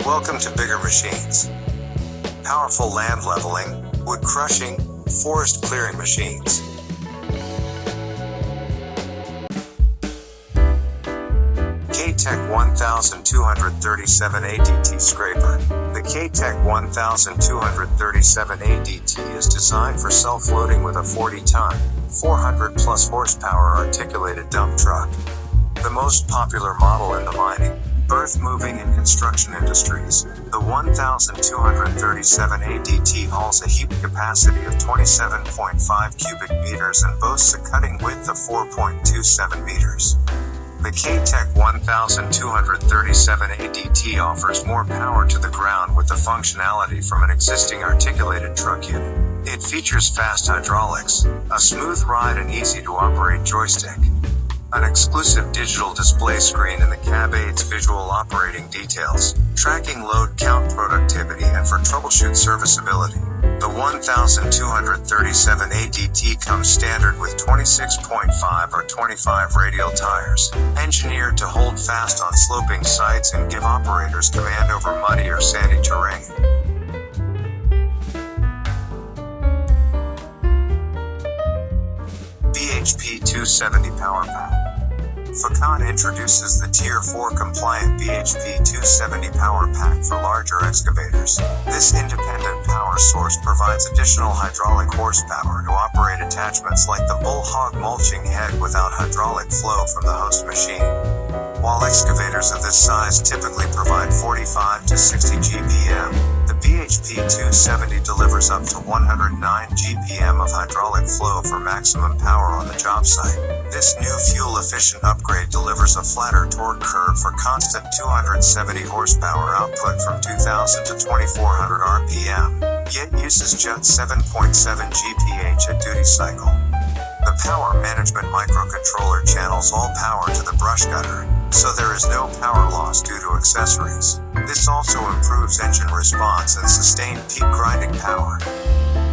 Welcome to bigger machines. Powerful land leveling, wood crushing, forest clearing machines. K-Tec 1237 ADT scraper. The K-Tec 1237 ADT is designed for self-loading with a 40-ton, 400-plus horsepower articulated dump truck. The most popular model in the mining, earth-moving and construction industries, the 1237 ADT hauls a heap capacity of 27.5 cubic meters and boasts a cutting width of 4.27 meters. The K-Tec 1237 ADT offers more power to the ground with the functionality from an existing articulated truck unit. It features fast hydraulics, a smooth ride and easy-to-operate joystick. An exclusive digital display screen in the cab aids visual operating details, tracking load count productivity and for troubleshoot serviceability. The 1237 ADT comes standard with 26.5 or 25 radial tires, engineered to hold fast on sloping sites and give operators command over muddy or sandy terrain. BHP 270 Power Pack. Facon introduces the Tier 4 compliant BHP 270 Power Pack for larger excavators. This independent power source provides additional hydraulic horsepower to operate attachments like the bull-hog mulching head without hydraulic flow from the host machine. While excavators of this size typically provide 45 to 60 GPM, the BHP 270 delivers up to 109 GPM of hydraulic flow for maximum power on the job site. This new fuel-efficient upgrade delivers a flatter torque curve for constant 270 horsepower output from 2000 to 2400 RPM, yet uses just 7.7 GPH at duty cycle. The power management microcontroller channels all power to the brush cutter, so there is no power loss due to accessories. This also improves engine response and sustained peak grinding power.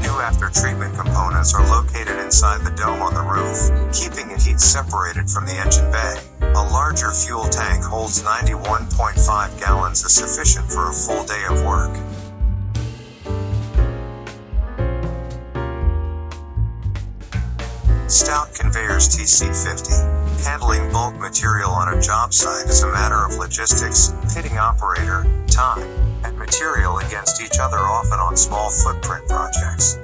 New after-treatment components are located inside the dome on the roof, keeping the heat separated from the engine bay. A larger fuel tank holds 91.5 gallons is sufficient for a full day of work. Stout Conveyors TC50. Handling bulk material on a job site is a matter of logistics, pitting operator, time, and material against each other, often on small footprint projects.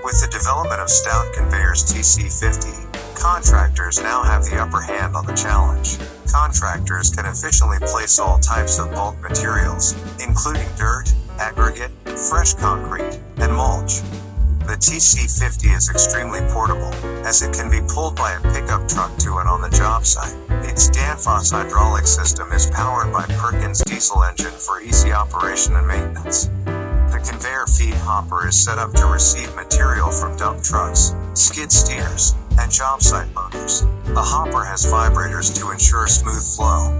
With the development of Stout Conveyors TC50, contractors now have the upper hand on the challenge. Contractors can efficiently place all types of bulk materials, including dirt, aggregate, fresh concrete, and mulch. The TC50 is extremely portable, as it can be pulled by a pickup truck to and on the job site. Its Danfoss hydraulic system is powered by Perkins diesel engine for easy operation and maintenance. The conveyor feed hopper is set up to receive material from dump trucks, skid steers, and job site loaders. The hopper has vibrators to ensure smooth flow.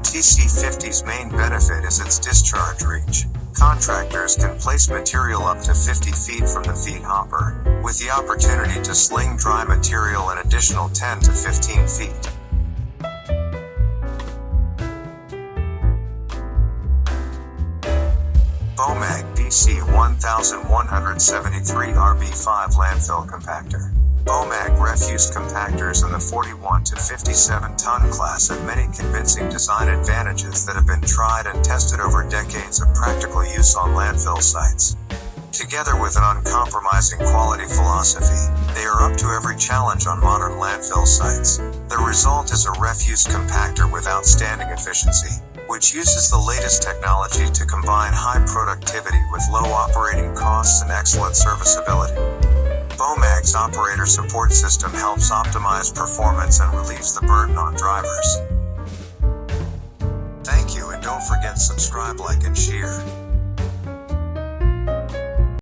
TC50's main benefit is its discharge reach. Contractors can place material up to 50 feet from the feed hopper, with the opportunity to sling dry material an additional 10 to 15 feet. BOMAG BC 1173 RB5 Landfill Compactor. BOMAG refuse compactors in the 41 to 57 ton class have many convincing design advantages that have been tried and tested over decades of practical use on landfill sites. Together with an uncompromising quality philosophy, they are up to every challenge on modern landfill sites. The result is a refuse compactor with outstanding efficiency, which uses the latest technology to combine high productivity with low operating costs and excellent serviceability. BOMAG's operator support system helps optimize performance and relieves the burden on drivers. Thank you, and don't forget to subscribe, like, and share.